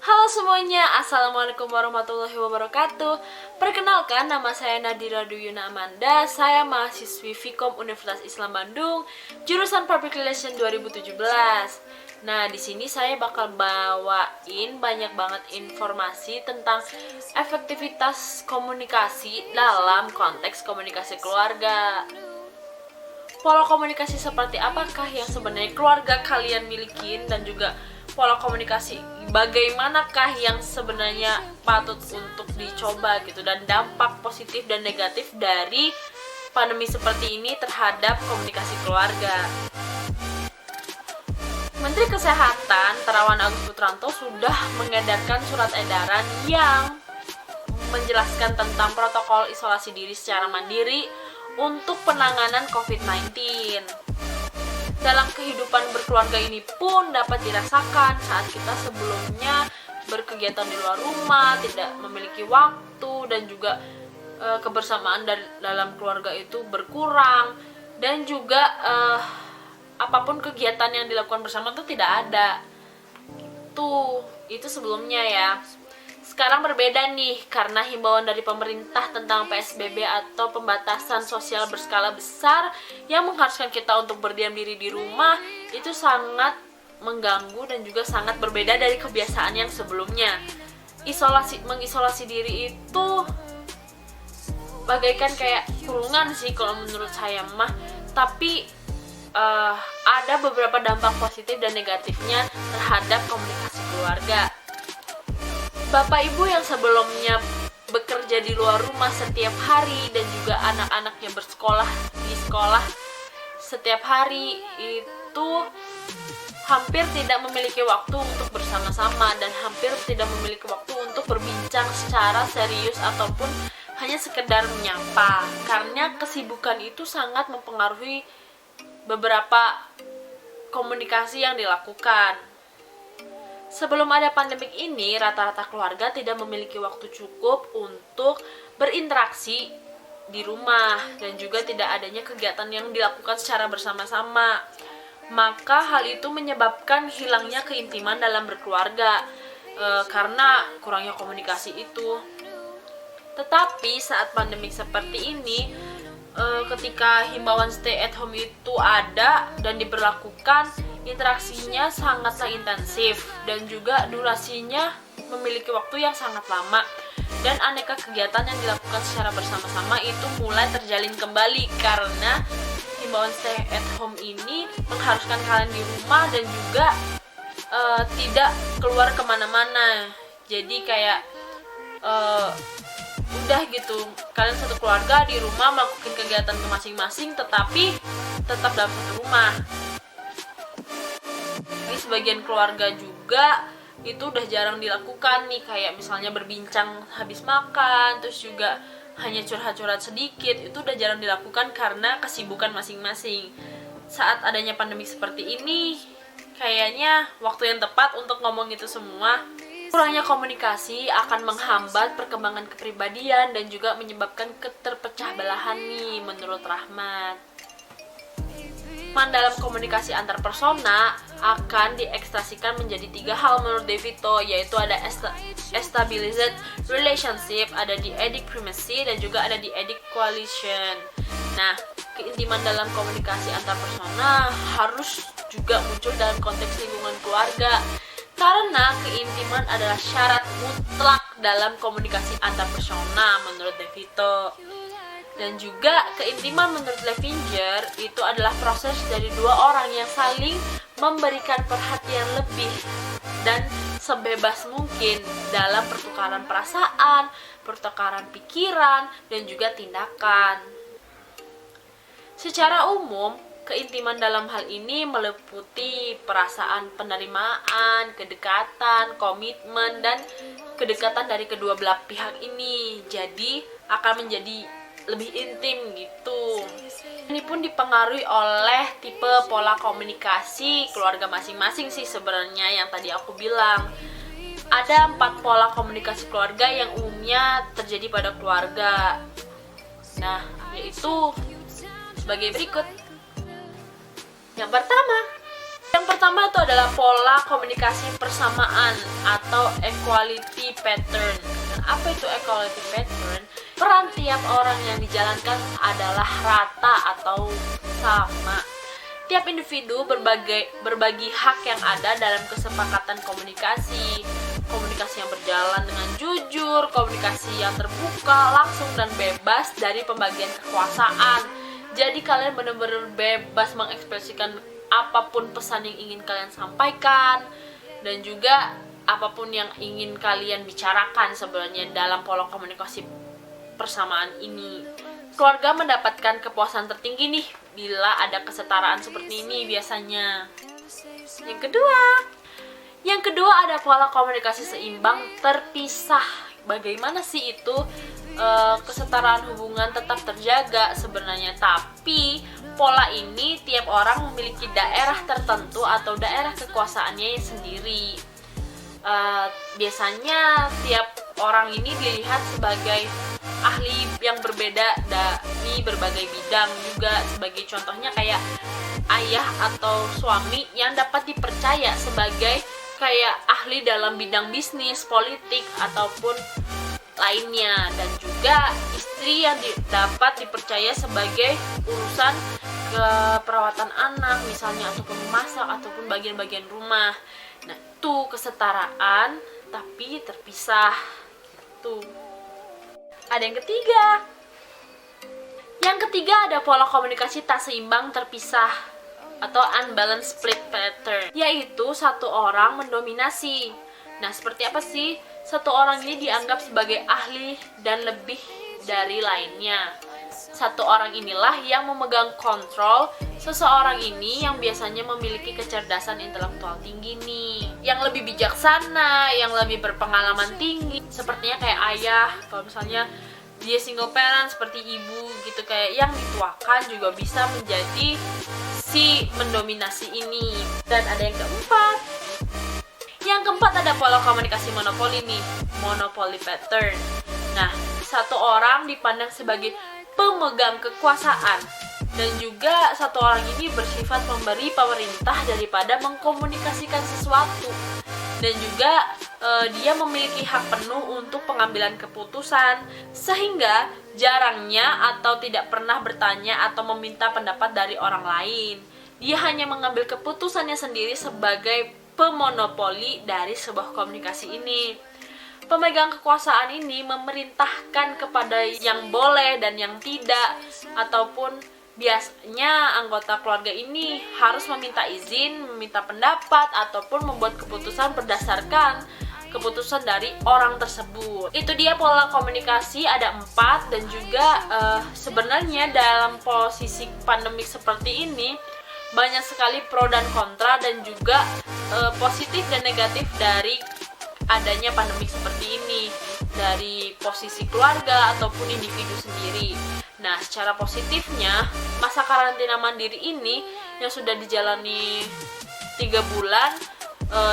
Halo semuanya, Assalamualaikum warahmatullahi wabarakatuh. Perkenalkan, nama saya Nadira Duyuna Amanda. Saya mahasiswi Vkom Universitas Islam Bandung, jurusan Public Relation 2017. Nah, di sini saya bakal bawain banyak banget informasi tentang efektivitas komunikasi dalam konteks komunikasi keluarga. Pola komunikasi seperti apakah yang sebenarnya keluarga kalian milikin, dan juga pola komunikasi bagaimanakah yang sebenarnya patut untuk dicoba gitu, dan dampak positif dan negatif dari pandemi seperti ini terhadap komunikasi keluarga. Menteri Kesehatan Terawan Agus Putranto sudah mengedarkan surat edaran yang menjelaskan tentang protokol isolasi diri secara mandiri untuk penanganan COVID-19. Dalam kehidupan berkeluarga ini pun dapat dirasakan saat kita sebelumnya berkegiatan di luar rumah, tidak memiliki waktu, dan juga kebersamaan dalam keluarga itu berkurang, dan juga apapun kegiatan yang dilakukan bersama itu tidak ada. Itu sebelumnya ya. Sekarang berbeda nih, karena himbauan dari pemerintah tentang PSBB atau pembatasan sosial berskala besar yang mengharuskan kita untuk berdiam diri di rumah itu sangat mengganggu dan juga sangat berbeda dari kebiasaan yang sebelumnya. Mengisolasi diri itu bagaikan kayak kurungan sih kalau menurut saya mah, tapi ada beberapa dampak positif dan negatifnya terhadap komunikasi keluarga. Bapak ibu yang sebelumnya bekerja di luar rumah setiap hari dan juga anak-anaknya bersekolah di sekolah setiap hari itu hampir tidak memiliki waktu untuk bersama-sama, dan hampir tidak memiliki waktu untuk berbincang secara serius ataupun hanya sekedar menyapa, karena kesibukan itu sangat mempengaruhi beberapa komunikasi yang dilakukan. Sebelum ada pandemik ini, rata-rata keluarga tidak memiliki waktu cukup untuk berinteraksi di rumah, dan juga tidak adanya kegiatan yang dilakukan secara bersama-sama. Maka hal itu menyebabkan hilangnya keintiman dalam berkeluarga karena kurangnya komunikasi itu. Tetapi saat pandemik seperti ini, ketika himbauan stay at home itu ada dan diberlakukan, interaksinya sangatlah intensif dan juga durasinya memiliki waktu yang sangat lama, dan aneka kegiatan yang dilakukan secara bersama-sama itu mulai terjalin kembali karena himbauan stay at home ini mengharuskan kalian di rumah dan juga tidak keluar kemana-mana. Jadi kayak udah gitu, kalian satu keluarga di rumah melakukan kegiatan masing-masing tetapi tetap dalam satu rumah. Sebagian keluarga juga itu udah jarang dilakukan nih, kayak misalnya berbincang habis makan, terus juga hanya curhat-curhat sedikit, itu udah jarang dilakukan karena kesibukan masing-masing. Saat adanya pandemi seperti ini, kayaknya waktu yang tepat untuk ngomong itu semua. Kurangnya komunikasi akan menghambat perkembangan kepribadian dan juga menyebabkan keterpecah belahan nih menurut Rahmat. Dalam komunikasi antar persona akan diekstrasikan menjadi 3 hal menurut Devito, yaitu ada established relationship, ada the edic primacy, dan juga ada the edic coalition. Nah, keintiman dalam komunikasi antar persona harus juga muncul dalam konteks lingkungan keluarga, karena keintiman adalah syarat mutlak dalam komunikasi antar persona menurut Devito. Dan juga keintiman menurut Levinger itu adalah proses dari 2 orang yang saling memberikan perhatian lebih dan sebebas mungkin dalam pertukaran perasaan, pertukaran pikiran, dan juga tindakan. Secara umum, keintiman dalam hal ini meliputi perasaan penerimaan, kedekatan, komitmen, dan kedekatan dari kedua belah pihak ini. Jadi akan menjadi lebih intim gitu. Ini pun dipengaruhi oleh tipe pola komunikasi keluarga masing-masing sih sebenarnya, yang tadi aku bilang. Ada 4 pola komunikasi keluarga yang umumnya terjadi pada keluarga. Nah, yaitu sebagai berikut. Yang pertama, yang Yang pertama itu adalah pola komunikasi persamaan atau equality pattern. Dan apa itu equality pattern? Peran tiap orang yang dijalankan adalah rata atau sama. Tiap individu berbagi hak yang ada dalam kesepakatan komunikasi. Komunikasi yang berjalan dengan jujur, komunikasi yang terbuka, langsung dan bebas dari pembagian kekuasaan. Jadi kalian benar-benar bebas mengekspresikan apapun pesan yang ingin kalian sampaikan, dan juga apapun yang ingin kalian bicarakan sebenarnya dalam pola komunikasi persamaan ini. Keluarga mendapatkan kepuasan tertinggi nih bila ada kesetaraan seperti ini biasanya. Yang kedua ada pola komunikasi seimbang terpisah. Bagaimana sih itu kesetaraan hubungan tetap terjaga sebenarnya, tapi pola ini tiap orang memiliki daerah tertentu atau daerah kekuasaannya sendiri. Biasanya tiap orang ini dilihat sebagai ahli yang berbeda dari berbagai bidang juga. Sebagai contohnya kayak ayah atau suami yang dapat dipercaya sebagai kayak ahli dalam bidang bisnis, politik, ataupun lainnya. Dan juga istri yang dapat dipercaya sebagai urusan keperawatan anak misalnya, ataupun memasak, ataupun bagian-bagian rumah. Nah, itu kesetaraan tapi terpisah. Tuh. Ada yang ketiga. Yang ketiga ada pola komunikasi tak seimbang terpisah atau unbalanced split pattern, yaitu satu orang mendominasi. Nah, seperti apa sih? Satu orang ini dianggap sebagai ahli dan lebih dari lainnya. Satu orang inilah yang memegang kontrol. Seseorang ini yang biasanya memiliki kecerdasan intelektual tinggi nih, yang lebih bijaksana, yang lebih berpengalaman tinggi. Sepertinya kayak ayah, kalau misalnya dia single parent seperti ibu gitu, kayak yang dituakan juga bisa menjadi si mendominasi ini. Dan ada yang keempat. Yang keempat ada pola komunikasi monopoli nih, monopoly pattern. Nah, satu orang dipandang sebagai pemegang kekuasaan, dan juga satu orang ini bersifat memberi pemerintah daripada mengkomunikasikan sesuatu. Dan juga dia memiliki hak penuh untuk pengambilan keputusan, sehingga jarangnya atau tidak pernah bertanya atau meminta pendapat dari orang lain. Dia hanya mengambil keputusannya sendiri sebagai pemonopoli dari sebuah komunikasi ini. Pemegang kekuasaan ini memerintahkan kepada yang boleh dan yang tidak, ataupun biasanya anggota keluarga ini harus meminta izin, meminta pendapat, ataupun membuat keputusan berdasarkan keputusan dari orang tersebut. Itu dia pola komunikasi, ada 4. Dan juga sebenarnya dalam posisi pandemik seperti ini banyak sekali pro dan kontra, dan juga positif dan negatif dari adanya pandemik seperti ini dari posisi keluarga ataupun individu sendiri. Nah, secara positifnya, masa karantina mandiri ini yang sudah dijalani 3 bulan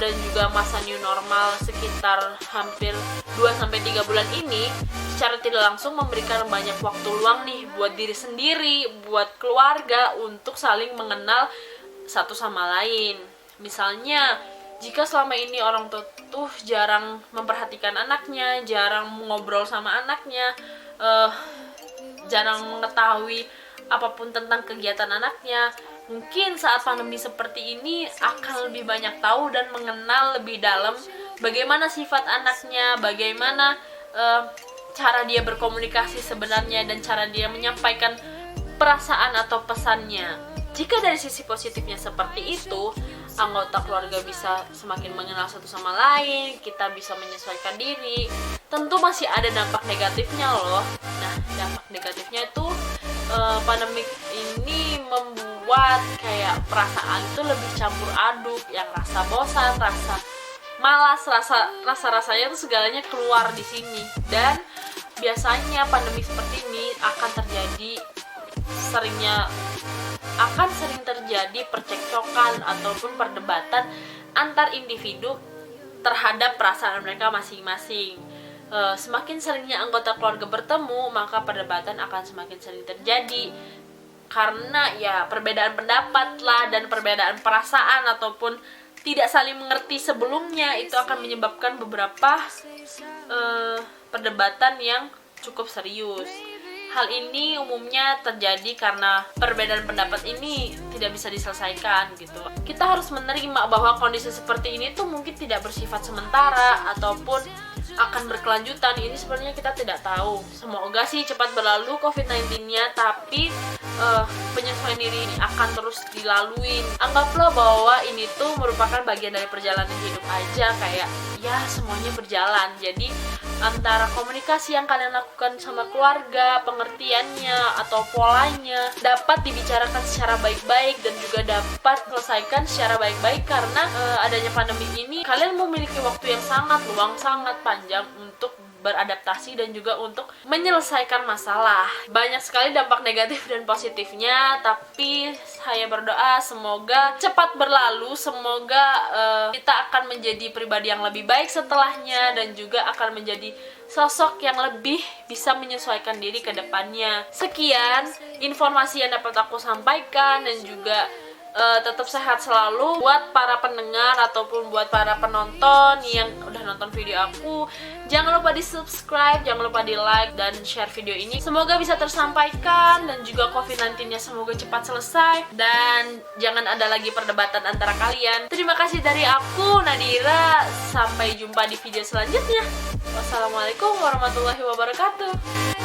dan juga masa new normal sekitar hampir 2-3 bulan ini, secara tidak langsung memberikan banyak waktu luang nih buat diri sendiri, buat keluarga untuk saling mengenal satu sama lain. Misalnya, jika selama ini orang tua tuh jarang memperhatikan anaknya, jarang ngobrol sama anaknya, jarang mengetahui apapun tentang kegiatan anaknya, mungkin saat pandemi seperti ini akan lebih banyak tahu dan mengenal lebih dalam bagaimana sifat anaknya, bagaimana cara dia berkomunikasi sebenarnya, dan cara dia menyampaikan perasaan atau pesannya. Jika dari sisi positifnya seperti itu, anggota keluarga bisa semakin mengenal satu sama lain, kita bisa menyesuaikan diri. Tentu masih ada dampak negatifnya loh. Nah, dampak negatifnya itu pandemik ini membuat kayak perasaan itu lebih campur aduk, yang rasa bosan, rasa malas, rasa-rasanya tuh segalanya keluar di sini. Dan biasanya pandemi seperti ini akan sering terjadi percekcokan ataupun perdebatan antar individu terhadap perasaan mereka masing-masing. Semakin seringnya anggota keluarga bertemu, maka perdebatan akan semakin sering terjadi. karena ya perbedaan pendapat lah dan perbedaan perasaan ataupun tidak saling mengerti sebelumnya itu akan menyebabkan beberapa perdebatan yang cukup serius. Hal ini umumnya terjadi karena perbedaan pendapat ini tidak bisa diselesaikan gitu. Kita harus menerima bahwa kondisi seperti ini tuh mungkin tidak bersifat sementara ataupun akan berkelanjutan. Ini sebenarnya kita tidak tahu. Semoga sih cepat berlalu COVID-19-nya, tapi penyesuaian diri ini akan terus dilalui. Anggaplah bahwa ini tuh merupakan bagian dari perjalanan hidup aja, kayak ya semuanya berjalan. Jadi antara komunikasi yang kalian lakukan sama keluarga, pengertiannya atau polanya dapat dibicarakan secara baik-baik dan juga dapat selesaikan secara baik-baik karena adanya pandemi ini kalian memiliki waktu yang sangat luang, sangat panjang untuk beradaptasi dan juga untuk menyelesaikan masalah. Banyak sekali dampak negatif dan positifnya, tapi saya berdoa semoga cepat berlalu, semoga kita akan menjadi pribadi yang lebih baik setelahnya dan juga akan menjadi sosok yang lebih bisa menyesuaikan diri ke depannya. Sekian informasi yang dapat aku sampaikan dan juga tetap sehat selalu buat para pendengar ataupun buat para penonton yang udah nonton video aku. Jangan lupa di subscribe, jangan lupa di like dan share video ini. Semoga bisa tersampaikan dan juga COVID-19-nya semoga cepat selesai dan jangan ada lagi perdebatan antara kalian. Terima kasih dari aku, Nadira. Sampai jumpa di video selanjutnya. Wassalamualaikum warahmatullahi wabarakatuh.